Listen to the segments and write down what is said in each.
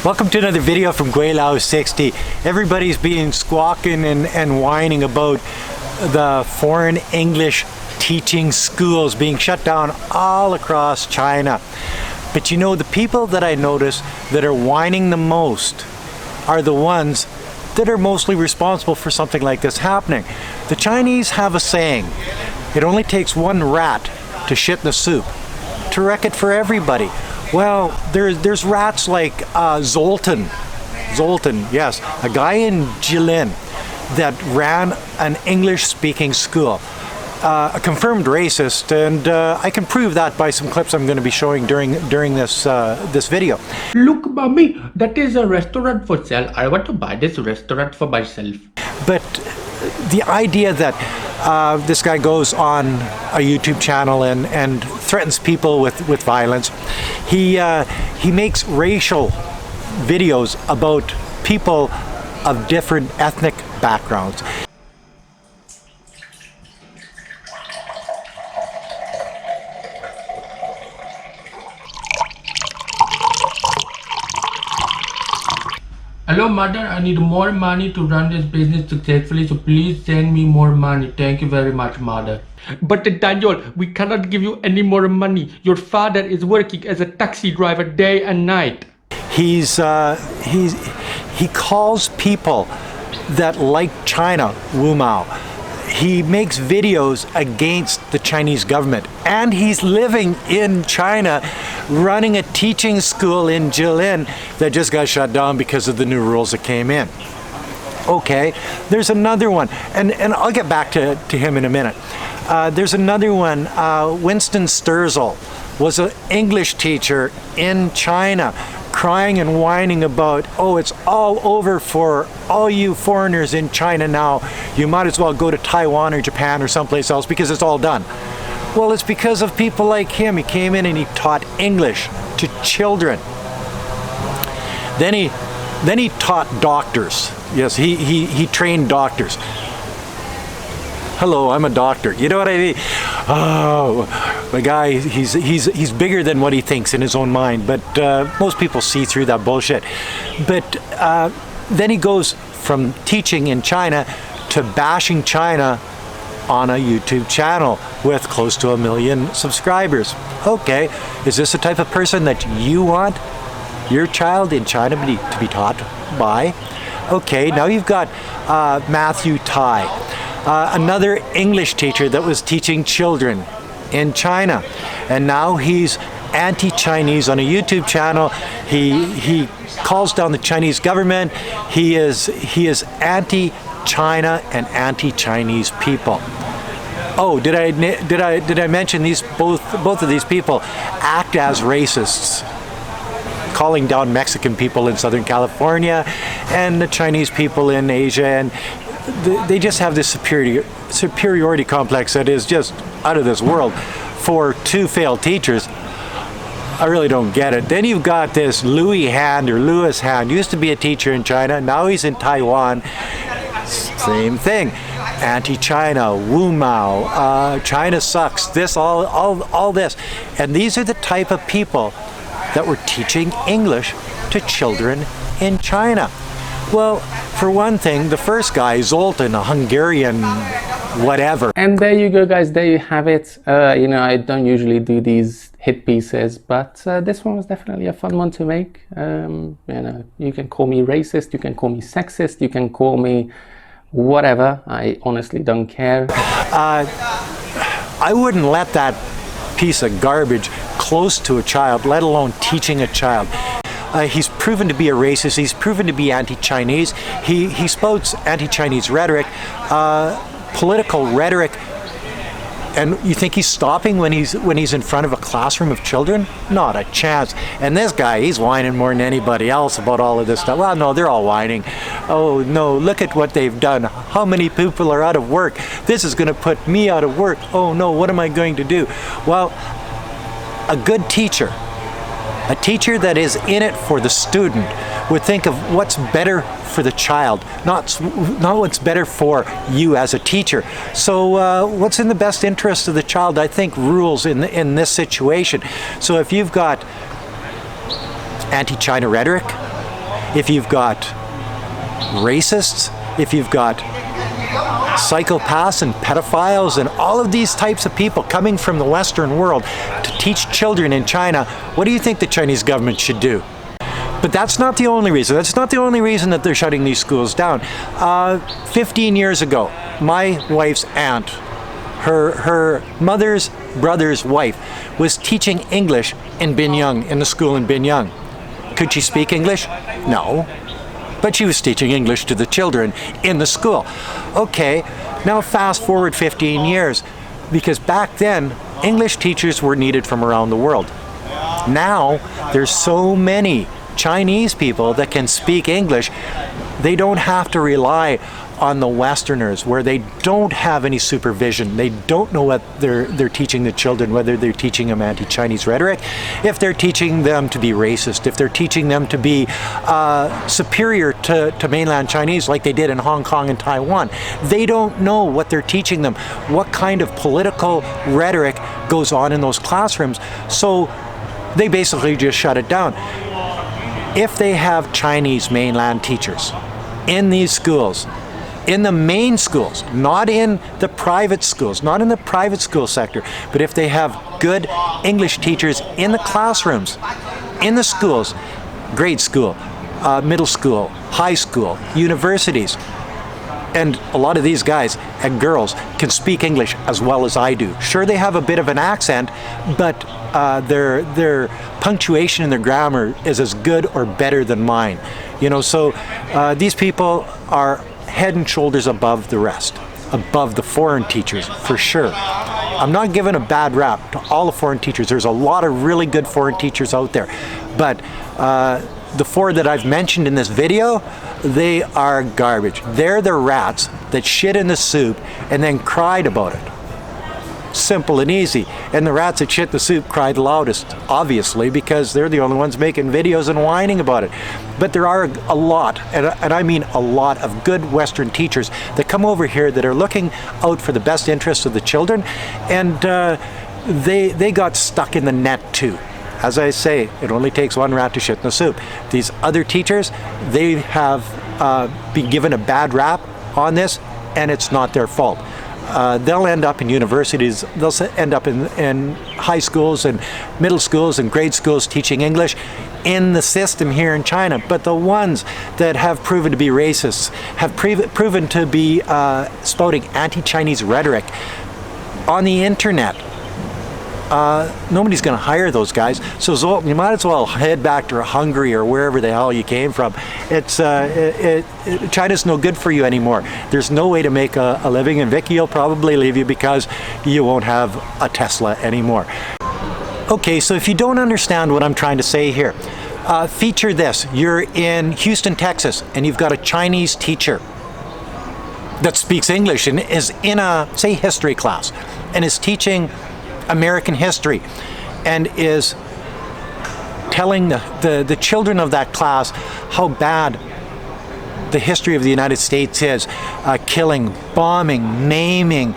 Welcome to another video from Gweilo 60. Everybody's been squawking and whining about the foreign English teaching schools being shut down all across China. But you know, the people that I notice that are whining the most are the ones that are mostly responsible for something like this happening. The Chinese have a saying, it only takes one rat to shit the soup to wreck it for everybody. Well, there's rats like Zoltan, yes, a guy in Jilin that ran an English-speaking school, a confirmed racist, and I can prove that by some clips I'm going to be showing during this this video. Look, mommy, that is a restaurant for sale. I want to buy this restaurant for myself. But the idea that this guy goes on a YouTube channel and threatens people with violence. He makes racial videos about people of different ethnic backgrounds. Hello, mother. I need more money to run this business successfully, so please send me more money. Thank you very much, mother. But Daniel, we cannot give you any more money. Your father is working as a taxi driver day and night. He calls people that like China Wu Mao. He makes videos against the Chinese government, and he's living in China, running a teaching school in Jilin that just got shut down because of the new rules that came in. Okay, there's another one, and I'll get back to him in a minute. There's another one, Winston Sturzel was an English teacher in China, crying and whining about, oh, it's all over for all you foreigners in China now. You might as well go to Taiwan or Japan or someplace else because it's all done. Well, it's because of people like him. He came in and he taught English to children. Then he taught doctors. Yes, he trained doctors. Hello, I'm a doctor. You know what I mean? Oh, the guy, he's bigger than what he thinks in his own mind, but most people see through that bullshit. But then he goes from teaching in China to bashing China on a YouTube channel with close to 1 million subscribers. Okay, is this the type of person that you want your child in China to be taught by? Okay, now you've got Matthew Tai. Another English teacher that was teaching children in China, and now he's anti-Chinese on a YouTube channel. He calls down the Chinese government. He is anti-China and anti-Chinese people. Oh, did I mention these both of these people act as racists, calling down Mexican people in Southern California and the Chinese people in Asia, and they just have this superiority complex that is just out of this world for two failed teachers. I really don't get it. Then you've got this Louis Han, used to be a teacher in China, now he's in Taiwan. Same thing. Anti-China, Wu Mao, China sucks, this, all this. And these are the type of people that were teaching English to children in China. Well, for one thing, the first guy, Zoltan, a Hungarian whatever. And there you go, guys, there you have it. You know, I don't usually do these hit pieces, but this one was definitely a fun one to make. You know, you can call me racist, you can call me sexist, you can call me whatever. I honestly don't care. I wouldn't let that piece of garbage close to a child, let alone teaching a child. He's proven to be a racist. He's proven to be anti-Chinese. He spouts anti-Chinese rhetoric, political rhetoric. And you think he's stopping when he's in front of a classroom of children? Not a chance. And this guy, he's whining more than anybody else about all of this stuff. Well, no, they're all whining. Oh no, look at what they've done. How many people are out of work? This is going to put me out of work. Oh no, what am I going to do? Well, a good teacher, a teacher that is in it for the student, would think of what's better for the child, not what's better for you as a teacher. So what's in the best interest of the child, I think, rules in this situation. So if you've got anti-China rhetoric, if you've got racists, if you've got psychopaths and pedophiles and all of these types of people coming from the Western world to teach children in China, what do you think the Chinese government should do? But that's not the only reason. That's not the only reason that they're shutting these schools down. 15 years ago, my wife's aunt, her mother's brother's wife, was teaching English in Binyang, in the school in Binyang. Could she speak English? No. But she was teaching English to the children in the school. Okay, now fast forward 15 years, because back then, English teachers were needed from around the world. Now, there's so many Chinese people that can speak English, they don't have to rely on the Westerners, where they don't have any supervision. They don't know what they're teaching the children, whether they're teaching them anti-Chinese rhetoric, if they're teaching them to be racist, if they're teaching them to be superior to mainland Chinese like they did in Hong Kong and Taiwan. They don't know what they're teaching them, what kind of political rhetoric goes on in those classrooms. So they basically just shut it down. If they have Chinese mainland teachers in these schools, in the main schools, not in the private schools, not in the private school sector, but if they have good English teachers in the classrooms, in the schools, grade school, middle school, high school, universities, and a lot of these guys and girls can speak English as well as I do. Sure, they have a bit of an accent, but their punctuation and their grammar is as good or better than mine. You know, so these people are head and shoulders above the rest, above the foreign teachers, for sure. I'm not giving a bad rap to all the foreign teachers. There's a lot of really good foreign teachers out there, but the four that I've mentioned in this video, they are garbage. They're the rats that shit in the soup and then cried about it. Simple and easy. And the rats that shit the soup cried loudest, obviously, because they're the only ones making videos and whining about it. But there are a lot, and I mean a lot, of good Western teachers that come over here that are looking out for the best interests of the children, and they got stuck in the net too. As I say, it only takes one rat to shit in the soup. These other teachers, they have been given a bad rap on this, and it's not their fault. They'll end up in universities, they'll end up in high schools and middle schools and grade schools teaching English in the system here in China. But the ones that have proven to be racists, have proven to be spouting anti-Chinese rhetoric on the internet, nobody's going to hire those guys. So you might as well head back to Hungary or wherever the hell you came from. China's no good for you anymore. There's no way to make a living, and Vicky will probably leave you because you won't have a Tesla anymore. Okay, so if you don't understand what I'm trying to say here, feature this. You're in Houston, Texas, and you've got a Chinese teacher that speaks English and is in a, say, history class, and is teaching American history, and is telling the children of that class how bad the history of the United States is, killing, bombing, maiming,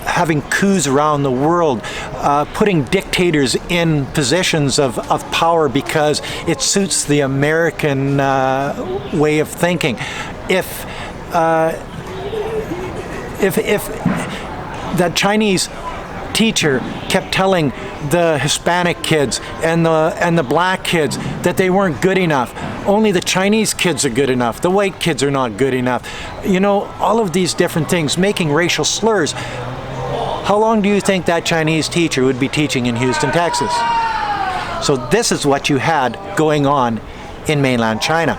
having coups around the world, putting dictators in positions of power because it suits the American way of thinking. If that Chinese teacher kept telling the Hispanic kids and the black kids that they weren't good enough, only the Chinese kids are good enough, the white kids are not good enough, you know, all of these different things, making racial slurs, how long do you think that Chinese teacher would be teaching in Houston, Texas? So this is what you had going on in mainland China.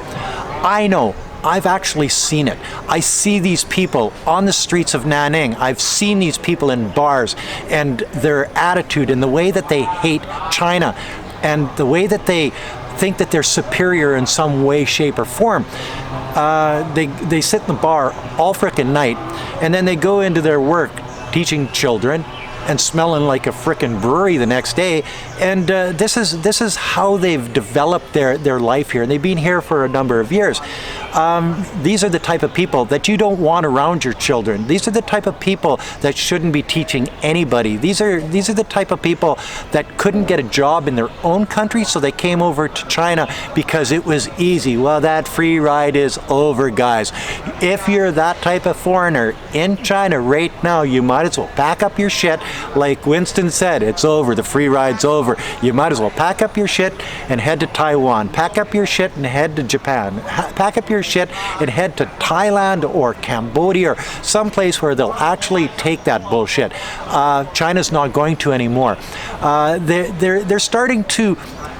I know, I've actually seen it. I see these people on the streets of Nanning. I've seen these people in bars, and their attitude and the way that they hate China and the way that they think that they're superior in some way, shape, or form. They sit in the bar all frickin' night, and then they go into their work teaching children and smelling like a frickin' brewery the next day. And this is how they've developed their life here, and they've been here for a number of years. These are the type of people that you don't want around your children. These are the type of people that shouldn't be teaching anybody. These are the type of people that couldn't get a job in their own country, so they came over to China because it was easy. Well, that free ride is over, guys. If you're that type of foreigner in China right now, you might as well pack up your shit. Like Winston said, it's over. The free ride's over. You might as well pack up your shit and head to Taiwan. Pack up your shit and head to Japan. Pack up your shit and head to Thailand or Cambodia or someplace where they'll actually take that bullshit. China's not going to anymore. They're starting to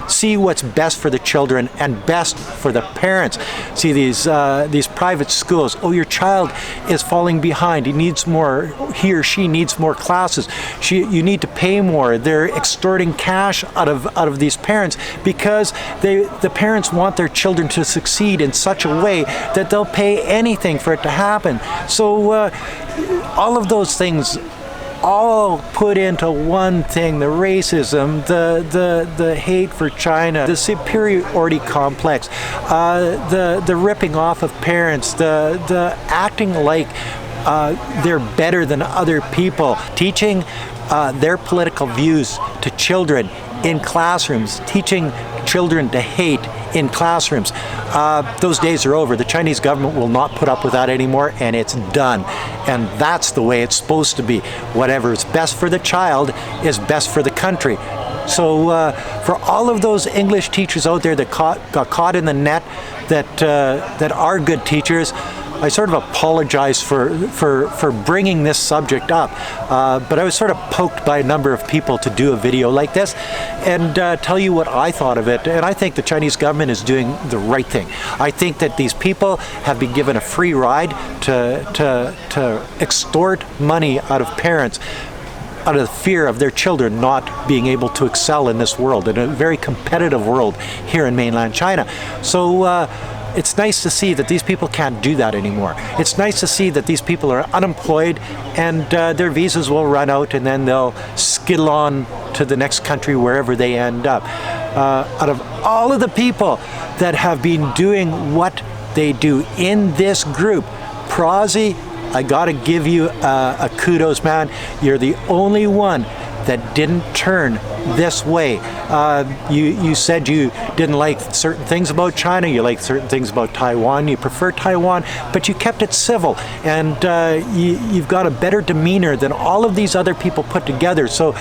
see what's best for the children and best for the parents. See these private schools. Oh, your child is falling behind. He or she needs more classes. You need to pay more. They're extorting cash out of these parents because the parents want their children to succeed in such a way that they'll pay anything for it to happen. So all of those things all put into one thing: the racism, the hate for China, the superiority complex, the ripping off of parents, the acting like they're better than other people, teaching their political views to children in classrooms, teaching children to hate in classrooms. Those days are over. The Chinese government will not put up with that anymore, and it's done. And that's the way it's supposed to be. Whatever is best for the child is best for the country. So for all of those English teachers out there that got caught in the net, that are good teachers, I sort of apologize for bringing this subject up, but I was sort of poked by a number of people to do a video like this and tell you what I thought of it. And I think the Chinese government is doing the right thing. I think that these people have been given a free ride to extort money out of parents, out of the fear of their children not being able to excel in this world, in a very competitive world here in mainland China. So it's nice to see that these people can't do that anymore. It's nice to see that these people are unemployed and their visas will run out, and then they'll skittle on to the next country wherever they end up. Out of all of the people that have been doing what they do in this group, Prazi, I gotta give you a kudos, man. You're the only one that didn't turn this way. You said you didn't like certain things about China, you like certain things about Taiwan, you prefer Taiwan, but you kept it civil, and you've got a better demeanor than all of these other people put together. So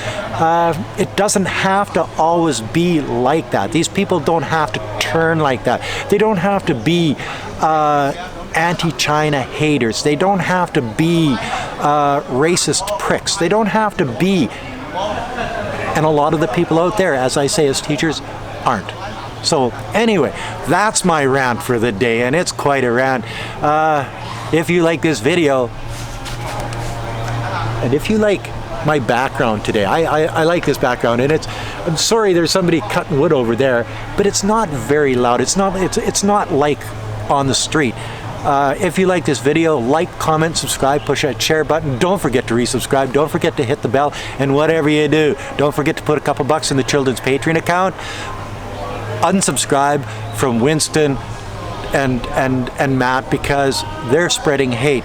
it doesn't have to always be like that. These people don't have to turn like that. They don't have to be anti-China haters. They don't have to be racist pricks. They don't have to be. And a lot of the people out there, as I say, as teachers, aren't. So anyway, that's my rant for the day, and it's quite a rant. If you like this video, and if you like my background today, I like this background, and I'm sorry there's somebody cutting wood over there, but it's not very loud. It's not like on the street. If you like this video, like, comment, subscribe, push that share button. Don't forget to resubscribe. Don't forget to hit the bell. And whatever you do, don't forget to put a couple bucks in the children's Patreon account. Unsubscribe from Winston and Matt, because they're spreading hate.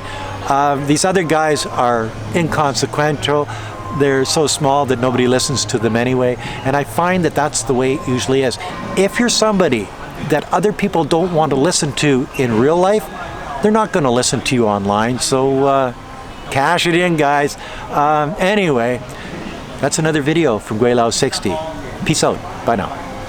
These other guys are inconsequential. They're so small that nobody listens to them anyway. And I find that that's the way it usually is. If you're somebody that other people don't want to listen to in real life, they're not going to listen to you online. So cash it in, guys. Anyway, that's another video from Gweilo 60. Peace out. Bye now.